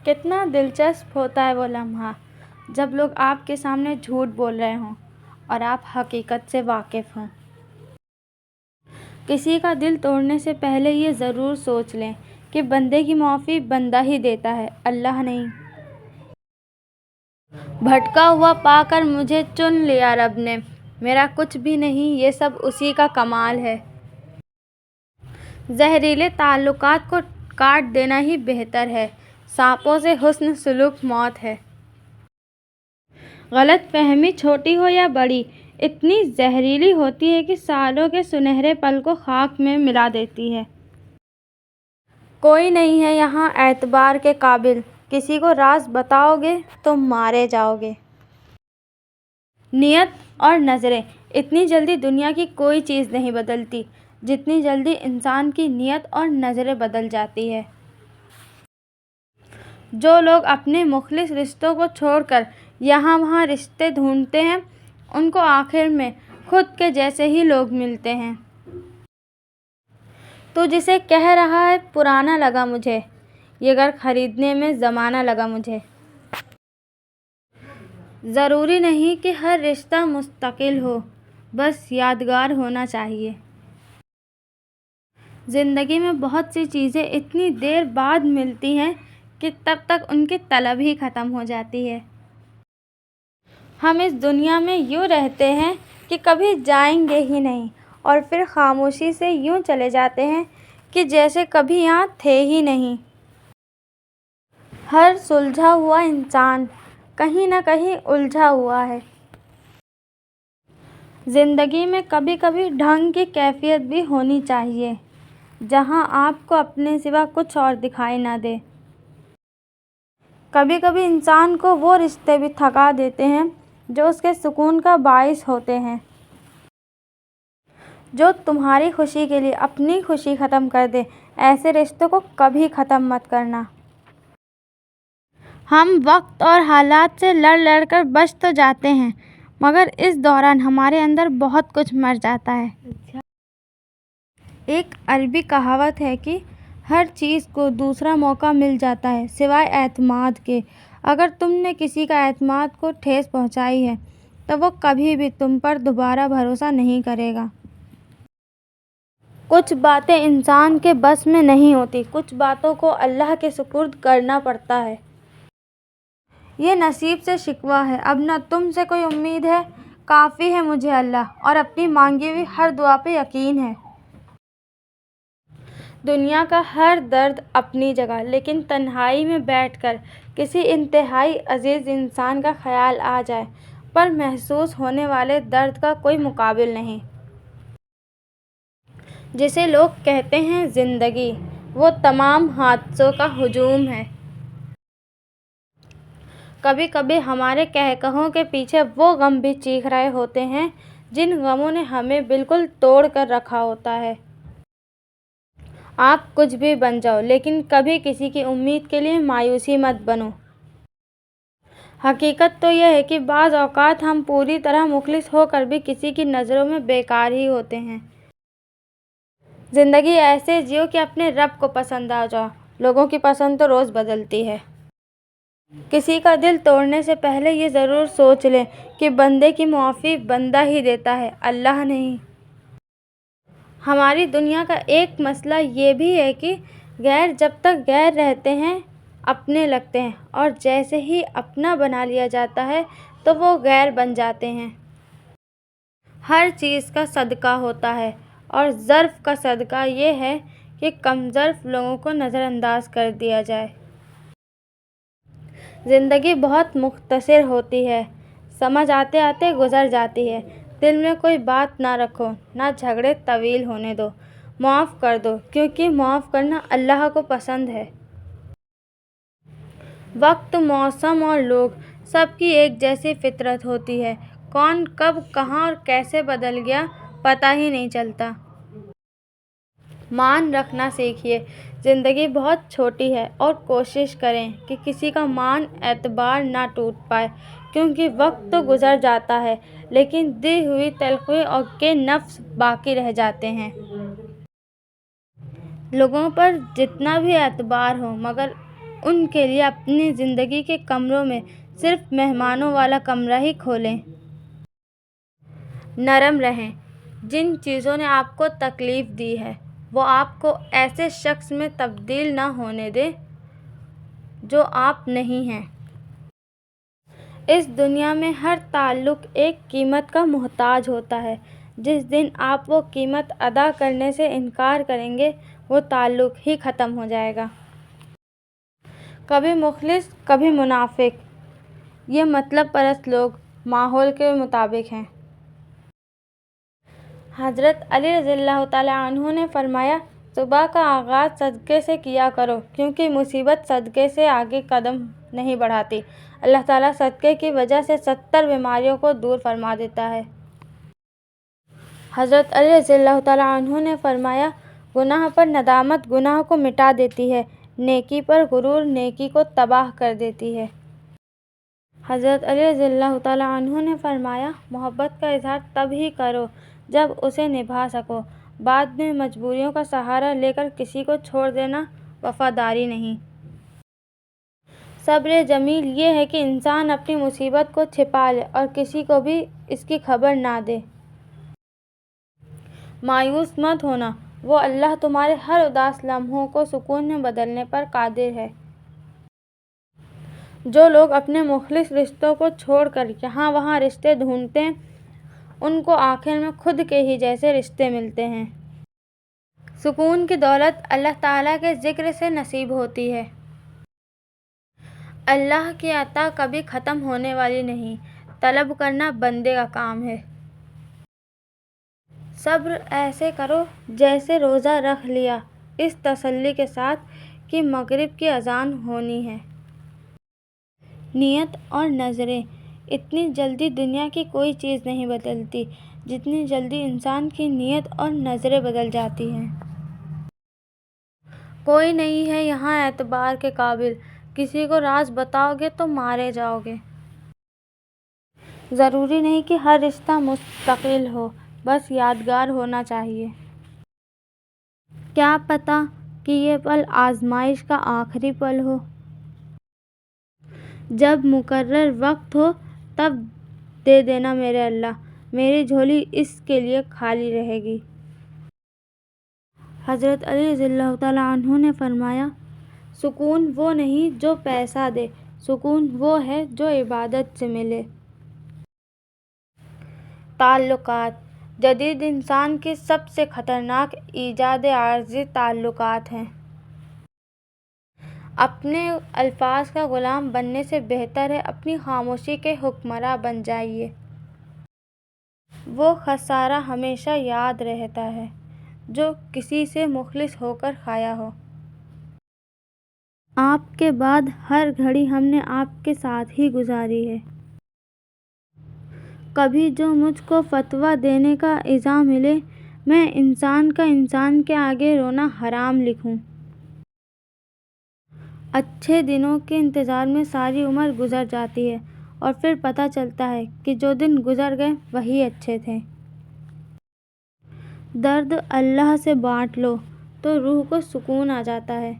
کتنا دلچسپ ہوتا ہے وہ لمحہ جب لوگ آپ کے سامنے جھوٹ بول رہے ہوں اور آپ حقیقت سے واقف ہوں۔ کسی کا دل توڑنے سے پہلے یہ ضرور سوچ لیں کہ بندے کی معافی بندہ ہی دیتا ہے، اللہ نہیں۔ بھٹکا ہوا پا کر مجھے چن لیا رب نے، میرا کچھ بھی نہیں، یہ سب اسی کا کمال ہے۔ زہریلے تعلقات کو کاٹ دینا ہی بہتر ہے، سانپوں سے حسن سلوک موت ہے۔ غلط فہمی چھوٹی ہو یا بڑی، اتنی زہریلی ہوتی ہے کہ سالوں کے سنہرے پل کو خاک میں ملا دیتی ہے۔ کوئی نہیں ہے یہاں اعتبار کے قابل، کسی کو راز بتاؤ گے تو مارے جاؤ گے۔ نیت اور نظریں، اتنی جلدی دنیا کی کوئی چیز نہیں بدلتی جتنی جلدی انسان کی نیت اور نظریں بدل جاتی ہیں۔ جو لوگ اپنے مخلص رشتوں کو چھوڑ کر یہاں وہاں رشتے ڈھونڈتے ہیں، ان کو آخر میں خود کے جیسے ہی لوگ ملتے ہیں۔ تو جسے کہہ رہا ہے پرانا لگا مجھے، یہ گھر خریدنے میں زمانہ لگا مجھے۔ ضروری نہیں کہ ہر رشتہ مستقل ہو، بس یادگار ہونا چاہیے۔ زندگی میں بہت سی چیزیں اتنی دیر بعد ملتی ہیں کہ تب تک ان کی طلب ہی ختم ہو جاتی ہے۔ ہم اس دنیا میں یوں رہتے ہیں کہ کبھی جائیں گے ہی نہیں، اور پھر خاموشی سے یوں چلے جاتے ہیں کہ جیسے کبھی یہاں تھے ہی نہیں۔ ہر سلجھا ہوا انسان کہیں نہ کہیں الجھا ہوا ہے۔ زندگی میں کبھی کبھی ڈھنگ کی کیفیت بھی ہونی چاہیے، جہاں آپ کو اپنے سوا کچھ اور دکھائی نہ دے۔ کبھی کبھی انسان کو وہ رشتے بھی تھکا دیتے ہیں جو اس کے سکون کا باعث ہوتے ہیں۔ جو تمہاری خوشی کے لیے اپنی خوشی ختم کر دے، ایسے رشتوں کو کبھی ختم مت کرنا۔ ہم وقت اور حالات سے لڑ لڑ کر بچ تو جاتے ہیں، مگر اس دوران ہمارے اندر بہت کچھ مر جاتا ہے۔ ایک عربی کہاوت ہے کہ ہر چیز کو دوسرا موقع مل جاتا ہے سوائے اعتماد کے۔ اگر تم نے کسی کا اعتماد کو ٹھیس پہنچائی ہے تو وہ کبھی بھی تم پر دوبارہ بھروسہ نہیں کرے گا۔ کچھ باتیں انسان کے بس میں نہیں ہوتی، کچھ باتوں کو اللہ کے سپرد کرنا پڑتا ہے۔ یہ نصیب سے شکوہ ہے، اب نہ تم سے کوئی امید ہے، کافی ہے مجھے اللہ، اور اپنی مانگی ہوئی ہر دعا پہ یقین ہے۔ دنیا کا ہر درد اپنی جگہ، لیکن تنہائی میں بیٹھ کر کسی انتہائی عزیز انسان کا خیال آ جائے، پر محسوس ہونے والے درد کا کوئی مقابل نہیں۔ جسے لوگ کہتے ہیں زندگی، وہ تمام حادثوں کا ہجوم ہے۔ کبھی کبھی ہمارے کہکہوں کے پیچھے وہ غم بھی چیخ رہے ہوتے ہیں جن غموں نے ہمیں بالکل توڑ کر رکھا ہوتا ہے۔ آپ کچھ بھی بن جاؤ، لیکن کبھی کسی کی امید کے لیے مایوسی مت بنو۔ حقیقت تو یہ ہے کہ بعض اوقات ہم پوری طرح مخلص ہو کر بھی کسی کی نظروں میں بیکار ہی ہوتے ہیں۔ زندگی ایسے جیو کہ اپنے رب کو پسند آ جاؤ، لوگوں کی پسند تو روز بدلتی ہے۔ کسی کا دل توڑنے سے پہلے یہ ضرور سوچ لیں کہ بندے کی معافی بندہ ہی دیتا ہے، اللہ نہیں۔ ہماری دنیا کا ایک مسئلہ یہ بھی ہے کہ غیر جب تک غیر رہتے ہیں اپنے لگتے ہیں، اور جیسے ہی اپنا بنا لیا جاتا ہے تو وہ غیر بن جاتے ہیں۔ ہر چیز کا صدقہ ہوتا ہے، اور ظرف کا صدقہ یہ ہے کہ کم ظرف لوگوں کو نظر انداز کر دیا جائے۔ زندگی بہت مختصر ہوتی ہے، سمجھ آتے آتے گزر جاتی ہے۔ دل میں کوئی بات نہ رکھو، نہ جھگڑے طویل ہونے دو، معاف کر دو، کیونکہ معاف کرنا اللہ کو پسند ہے۔ وقت، موسم اور لوگ، سب کی ایک جیسی فطرت ہوتی ہے، کون کب کہاں اور کیسے بدل گیا پتہ ہی نہیں چلتا۔ مان رکھنا سیکھیے، زندگی بہت چھوٹی ہے، اور کوشش کریں کہ کسی کا مان اعتبار نہ ٹوٹ پائے، کیونکہ وقت تو گزر جاتا ہے لیکن دی ہوئی تلخی کے نفس باقی رہ جاتے ہیں۔ لوگوں پر جتنا بھی اعتبار ہو، مگر ان کے لیے اپنی زندگی کے کمروں میں صرف مہمانوں والا کمرہ ہی کھولیں۔ نرم رہیں۔ جن چیزوں نے آپ کو تکلیف دی ہے وہ آپ کو ایسے شخص میں تبدیل نہ ہونے دیں جو آپ نہیں ہیں۔ اس دنیا میں ہر تعلق ایک قیمت کا محتاج ہوتا ہے۔ جس دن آپ وہ قیمت ادا کرنے سے انکار کریں گے وہ تعلق ہی ختم ہو جائے گا۔ کبھی مخلص کبھی منافق، یہ مطلب پرست لوگ ماحول کے مطابق ہیں۔ حضرت علی رضی اللہ تعالیٰ عنہ نے فرمایا، صبح کا آغاز صدقے سے کیا کرو کیونکہ مصیبت صدقے سے آگے قدم نہیں بڑھاتی۔ اللہ تعالیٰ صدقے کی وجہ سے 70 بیماریوں کو دور فرما دیتا ہے۔ حضرت علی رضی اللہ تعالیٰ عنہ نے فرمایا، گناہ پر ندامت گناہ کو مٹا دیتی ہے، نیکی پر غرور نیکی کو تباہ کر دیتی ہے۔ حضرت علی رضی اللہ تعالیٰ عنہ نے فرمایا، محبت کا اظہار تب ہی کرو جب اسے نبھا سکو، بعد میں مجبوریوں کا سہارا لے کر کسی کو چھوڑ دینا وفاداری نہیں۔ صبر جمیل یہ ہے کہ انسان اپنی مصیبت کو چھپا لے اور کسی کو بھی اس کی خبر نہ دے۔ مایوس مت ہونا، وہ اللہ تمہارے ہر اداس لمحوں کو سکون میں بدلنے پر قادر ہے۔ جو لوگ اپنے مخلص رشتوں کو چھوڑ کر یہاں وہاں رشتے ڈھونڈتے ہیں ان کو آخر میں خود کے ہی جیسے رشتے ملتے ہیں۔ سکون کی دولت اللہ تعالیٰ کے ذکر سے نصیب ہوتی ہے۔ اللہ کی عطا کبھی ختم ہونے والی نہیں، طلب کرنا بندے کا کام ہے۔ صبر ایسے کرو جیسے روزہ رکھ لیا، اس تسلی کے ساتھ کہ مغرب کی اذان ہونی ہے۔ نیت اور نظریں، اتنی جلدی دنیا کی کوئی چیز نہیں بدلتی جتنی جلدی انسان کی نیت اور نظریں بدل جاتی ہیں۔ کوئی نہیں ہے یہاں اعتبار کے قابل، کسی کو راز بتاؤ گے تو مارے جاؤ گے۔ ضروری نہیں کہ ہر رشتہ مستقل ہو، بس یادگار ہونا چاہیے۔ کیا پتہ کہ یہ پل آزمائش کا آخری پل ہو۔ جب مقرر وقت ہو تب دے دینا میرے اللہ، میری جھولی اس کے لیے خالی رہے گی۔ حضرت علی رضی اللہ تعالیٰ عنہ نے فرمایا، سکون وہ نہیں جو پیسہ دے، سکون وہ ہے جو عبادت سے ملے۔ تعلقات، جدید انسان کی سب سے خطرناک ایجاد عارضی تعلقات ہیں۔ اپنے الفاظ کا غلام بننے سے بہتر ہے اپنی خاموشی کے حکمراں بن جائیے۔ وہ خسارہ ہمیشہ یاد رہتا ہے جو کسی سے مخلص ہو کر کھایا ہو۔ آپ کے بعد ہر گھڑی ہم نے آپ کے ساتھ ہی گزاری ہے۔ کبھی جو مجھ کو فتویٰ دینے کا اعزاز ملے، میں انسان کا انسان کے آگے رونا حرام لکھوں۔ اچھے دنوں کے انتظار میں ساری عمر گزر جاتی ہے اور پھر پتہ چلتا ہے کہ جو دن گزر گئے وہی اچھے تھے۔ درد اللہ سے بانٹ لو تو روح کو سکون آ جاتا ہے۔